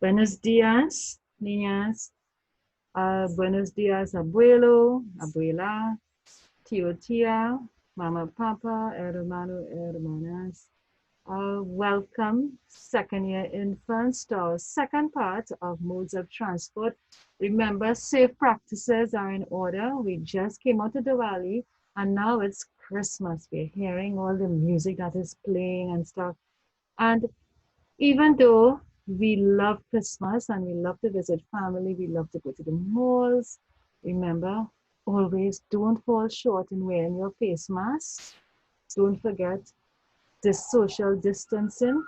Buenos dias, niñas. Buenos dias, abuelo, abuela, tío, tía, mama, papa, hermano, hermanas. Welcome, second year infants, to our second part of modes of transport. Remember, safe practices are in order. We just came out of Diwali and now it's Christmas. We're hearing all the music that is playing and stuff. And even though we love Christmas and we love to visit family, we love to go to the malls, remember, always don't fall short in wearing your face mask. Don't forget this social distancing.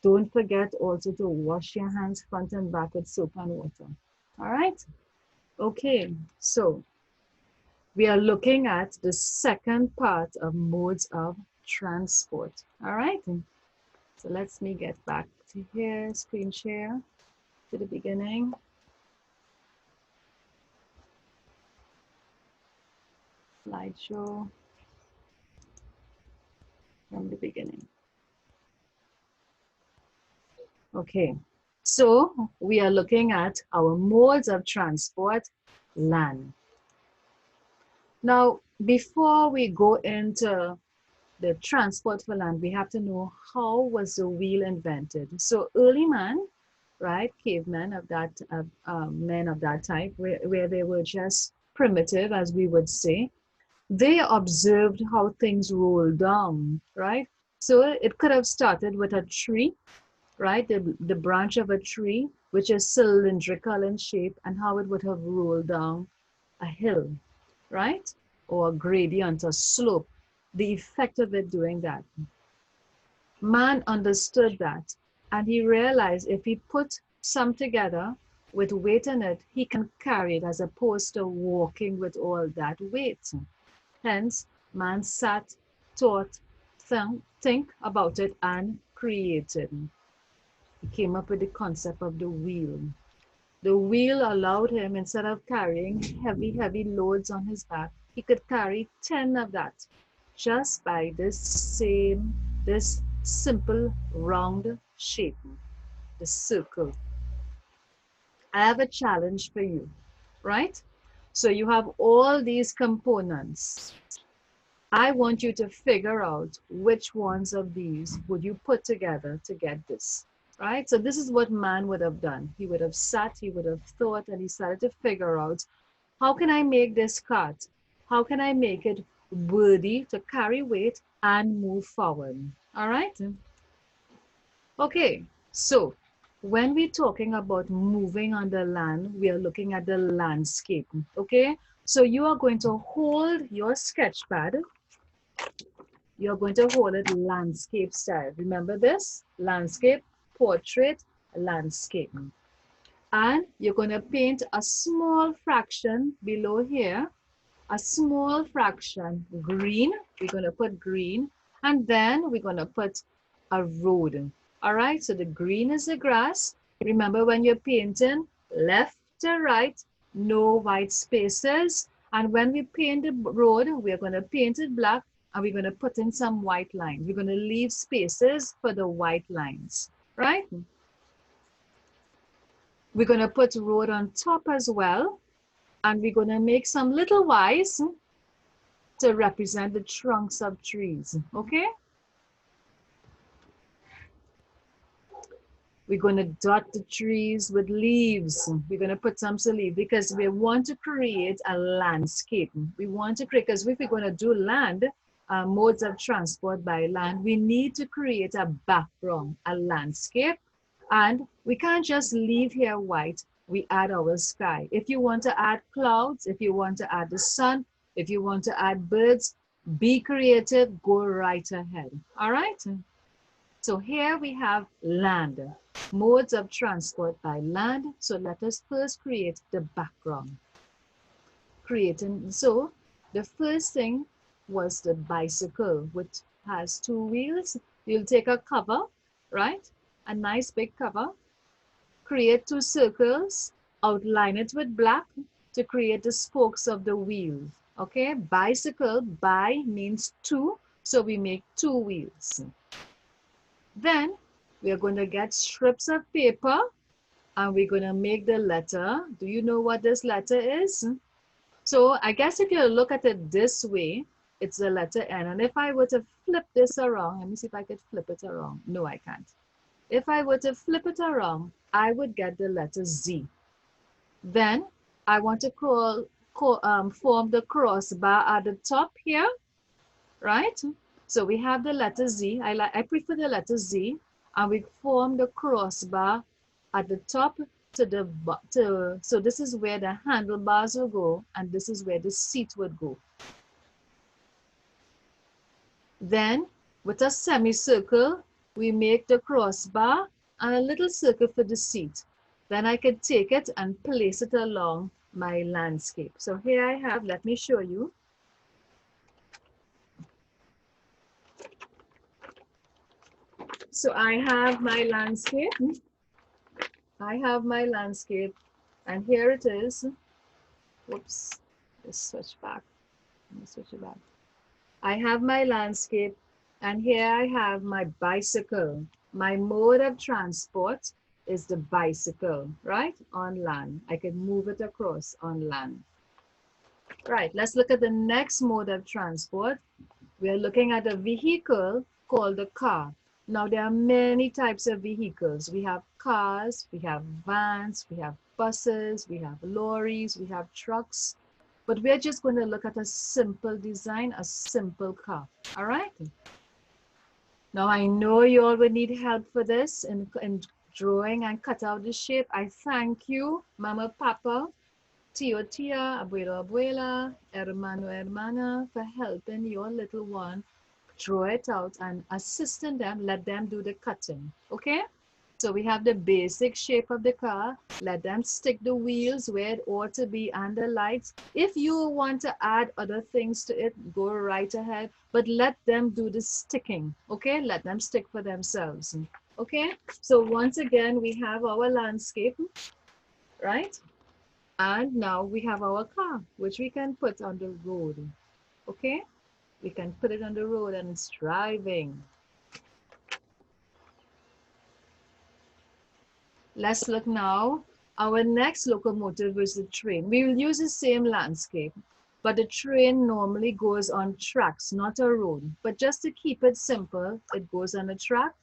Don't forget also to wash your hands front and back with soap and water. All right? Okay, so we are looking at the second part of modes of transport. All right? So let's me get back to here, screen share to the beginning. Slideshow from the beginning. Okay, so we are looking at our modes of transport, land. Now, before we go into the transport for land, we have to know how was the wheel invented. So early man, right, cavemen of that, men of that type, where they were just primitive, as we would say, they observed how things roll down, right? So it could have started with a tree, right? The branch of a tree, which is cylindrical in shape, and how it would have rolled down a hill, right? Or a gradient, a slope, the effect of it doing that. Man understood that, and he realized if he put some together with weight in it, he can carry it as opposed to walking with all that weight. Hence, man sat, thought, think about it, and created. He came up with the concept of the wheel. The wheel allowed him, instead of carrying heavy loads on his back, he could carry 10 of that just by this simple round shape, the circle. I have a challenge for you, right? So you have all these components. I want you to figure out which ones of these would you put together to get this, right? So this is what man would have done. He would have sat, he would have thought, and he started to figure out, how can I make this cart? How can I make it worthy to carry weight and move forward? All right? Okay, so when we're talking about moving on the land, we are looking at the landscape, okay? So you are going to hold your sketch pad. You're going to hold it landscape style. Remember this? Landscape, portrait, landscape. And you're going to paint a small fraction below here, a small fraction green. We're going to put green, and then we're going to put a road. All right, so the green is the grass. Remember, when you're painting, left to right, no white spaces. And when we paint the road, we're going to paint it black, and we're going to put in some white lines. We're going to leave spaces for the white lines, right? We're going to put road on top as well, and we're going to make some little Ys to represent the trunks of trees, okay? We're going to dot the trees with leaves. We're going to put some leaves because we want to create a landscape. We want to create, because if we're going to do land, modes of transport by land, we need to create a background, a landscape. And we can't just leave here white. We add our sky. If you want to add clouds, if you want to add the sun, if you want to add birds, be creative, go right ahead. All right? So here we have land, modes of transport by land. So let us first create the background. So the first thing was the bicycle, which has two wheels. You'll take a cover, right? A nice big cover. Create two circles, outline it with black to create the spokes of the wheel. Okay, bicycle, bi means two, so we make two wheels. Then we are going to get strips of paper and we're going to make the letter. Do you know what this letter is? So I guess if you look at it this way, it's the letter N. And if I were to flip this around, let me see if I could flip it around. No, I can't. If I were to flip it around, I would get the letter Z. Then I want to form the crossbar at the top here, right? So we have the letter Z. I prefer the letter Z, and we form the crossbar at the top so this is where the handlebars will go, and this is where the seat would go. Then with a semicircle, we make the crossbar and a little circle for the seat. Then I could take it and place it along my landscape. So here I have, let me show you. So I have my landscape. I have my landscape, and here it is. Whoops, let's switch back. Let me switch it back. I have my landscape, and here I have my bicycle. My mode of transport is the bicycle, right? On land. I can move it across on land. Right, let's look at the next mode of transport. We are looking at a vehicle called a car. Now, there are many types of vehicles. We have cars, we have vans, we have buses, we have lorries, we have trucks. But we're just going to look at a simple design, a simple car. All right? Now, I know you all will need help for this in drawing and cut out the shape. I thank you, Mama, Papa, Tio, Tia, Abuelo, Abuela, Hermano, Hermana, for helping your little one draw it out and assisting them, let them do the cutting, okay? So we have the basic shape of the car. Let them stick the wheels where it ought to be and the lights. If you want to add other things to it, go right ahead, but let them do the sticking, okay? Let them stick for themselves, okay? So once again, we have our landscape, right? And now we have our car, which we can put on the road, okay? We can put it on the road and it's driving. Let's look now. Our next locomotive is the train. We will use the same landscape, but the train normally goes on tracks, not a road. But just to keep it simple, it goes on a track.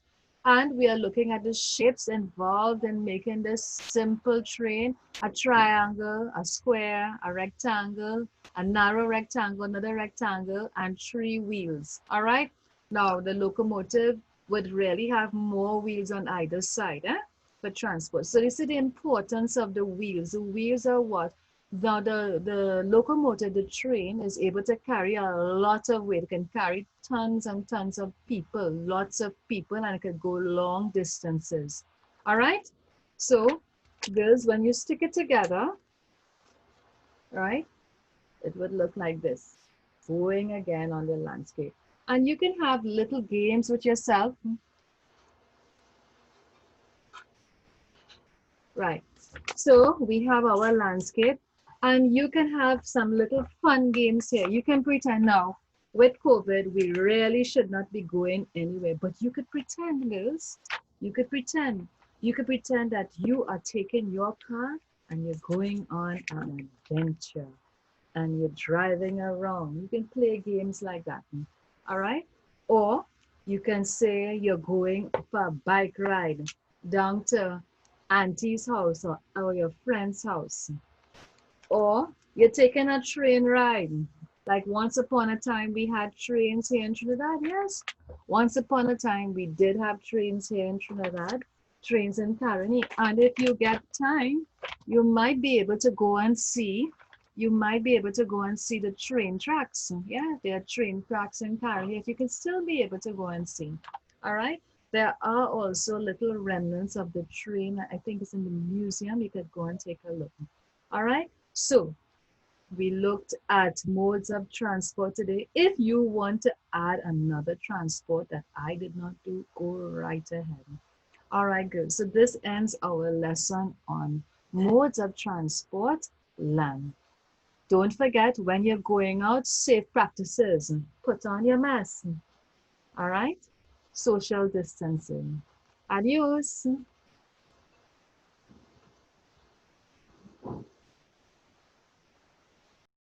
And we are looking at the shapes involved in making this simple train: a triangle, a square, a rectangle, a narrow rectangle, another rectangle, and 3 wheels. All right. Now, the locomotive would really have more wheels on either side for transport. So you see the importance of the wheels. The wheels are what? Now the locomotive, the train, is able to carry a lot of weight. It can carry tons and tons of people, lots of people, and it can go long distances. All right? So, girls, when you stick it together, right, it would look like this, going again on the landscape. And you can have little games with yourself. Right. So we have our landscape, and you can have some little fun games here. You can pretend now. With COVID, we really should not be going anywhere, but you could pretend, girls. You could pretend. You could pretend that you are taking your car and you're going on an adventure and you're driving around. You can play games like that. All right? Or you can say you're going for a bike ride down to auntie's house or your friend's house. Or you're taking a train ride. Like once upon a time we had trains here in Trinidad. Yes, once upon a time we did have trains here in Trinidad, trains in Caroni. And if you get time, you might be able to go and see, the train tracks. Yeah, there are train tracks in Caroni. If you can still be able to go and see. All right. There are also little remnants of the train. I think it's in the museum. You could go and take a look. All right. So we looked at modes of transport today. If you want to add another transport that I did not do, go right ahead. All right, good. So this ends our lesson on modes of transport, land. Don't forget, when you're going out, safe practices. Put on your mask. All right? Social distancing. Adios.